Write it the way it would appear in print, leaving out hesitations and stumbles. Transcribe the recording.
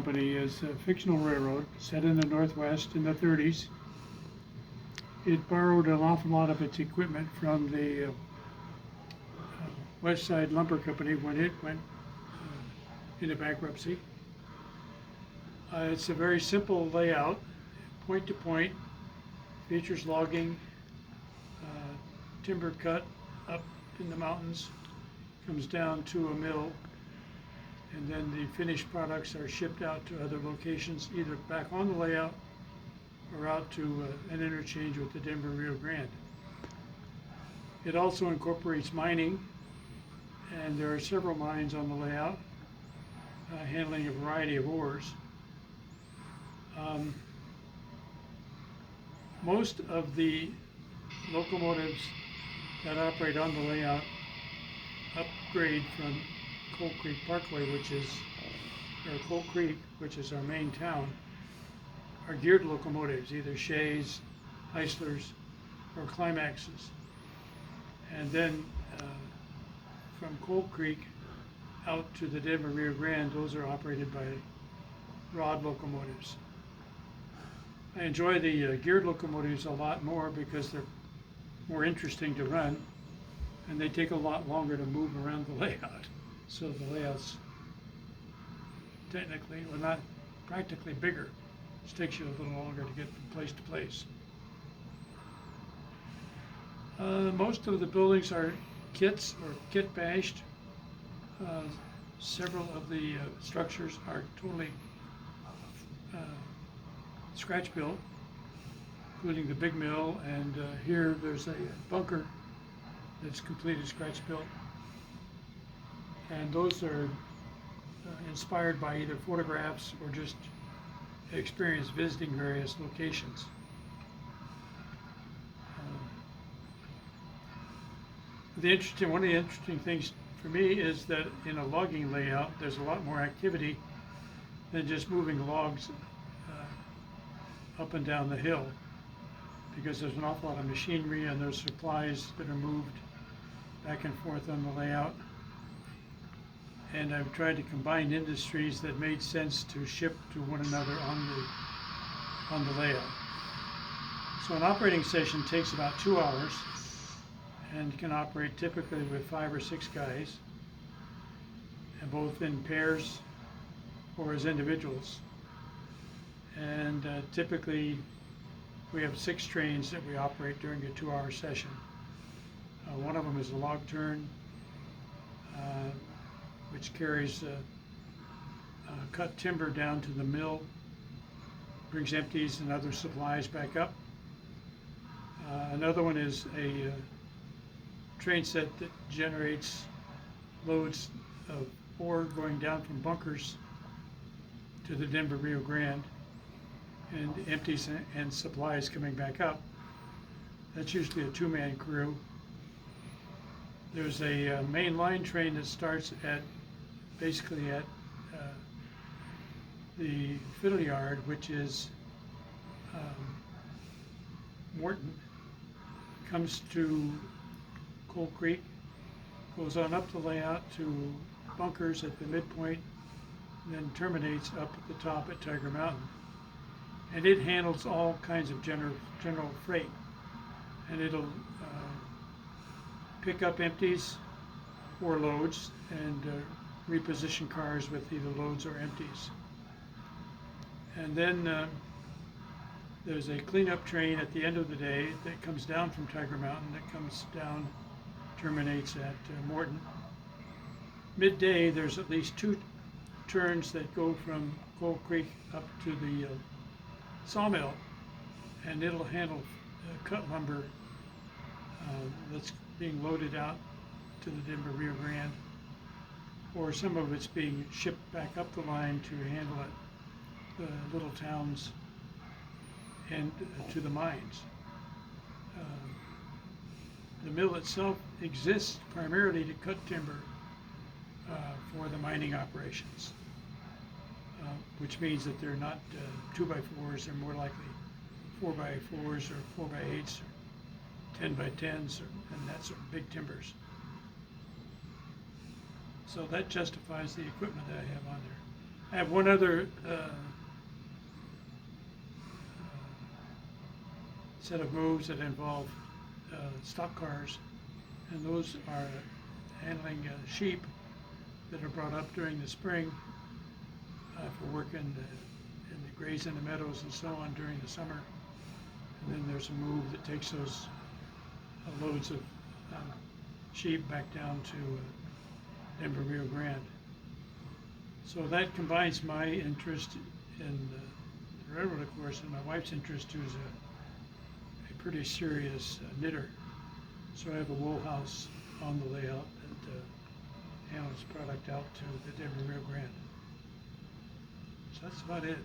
company is a fictional railroad set in the Northwest in the 30s. It borrowed an awful lot of its equipment from the West Side Lumber Company when it went into bankruptcy. It's a very simple layout, point to point, features logging, timber cut up in the mountains, comes down to a mill, and then the finished products are shipped out to other locations, either back on the layout or out to an interchange with the Denver Rio Grande. It also incorporates mining, and there are several mines on the layout, handling a variety of ores. Most of the locomotives that operate on the layout upgrade from Coal Creek Parkway, Coal Creek, which is our main town, are geared locomotives, either Shays, Heislers, or Climaxes. And then from Coal Creek out to the Denver Rio Grande, those are operated by rod locomotives. I enjoy the geared locomotives a lot more because they're more interesting to run, and they take a lot longer to move around the layout. So the layout's technically, well, not practically bigger. It takes you a little longer to get from place to place. Most of the buildings are kits or kit bashed. Several of the structures are totally scratch built, including the big mill, and here there's a bunker that's completed scratch built. And those are inspired by either photographs or just experience visiting various locations. One of the interesting things for me is that in a logging layout, there's a lot more activity than just moving logs up and down the hill, because there's an awful lot of machinery and there's supplies that are moved back and forth on the layout. And I've tried to combine industries that made sense to ship to one another on the layout. So an operating session takes about 2 hours and can operate typically with 5 or 6 guys, and both in pairs or as individuals. And typically we have 6 trains that we operate during a 2-hour session. One of them is a log turn, which carries cut timber down to the mill, brings empties and other supplies back up. Another one is a train set that generates loads of ore going down from bunkers to the Denver Rio Grande, and empties and supplies coming back up. That's usually a 2-man crew. There's a main line train that starts basically at the fiddle yard, which is Morton, comes to Coal Creek, goes on up the layout to bunkers at the midpoint, then terminates up at the top at Tiger Mountain. And it handles all kinds of general freight, and it'll pick up empties or loads and reposition cars with either loads or empties. And then there's a cleanup train at the end of the day that comes down from Tiger Mountain, that comes down, terminates at Morton. Midday, there's at least 2 turns that go from Coal Creek up to the sawmill, and it'll handle cut lumber that's being loaded out to the Denver Rio Grande, or some of it's being shipped back up the line to handle it, the little towns and to the mines. The mill itself exists primarily to cut timber for the mining operations, which means that they're not 2x4s, they're more likely 4x4s or 4x8s or 10x10s and that sort of big timbers. So that justifies the equipment that I have on there. I have one other set of moves that involve stock cars, and those are handling sheep that are brought up during the spring for work in the graze in the meadows and so on during the summer. And then there's a move that takes those loads of sheep back down to Denver Rio Grande. So that combines my interest in the railroad, of course, and my wife's interest, who's a pretty serious knitter. So I have a wool house on the layout that handles product out to the Denver Rio Grande. So that's about it.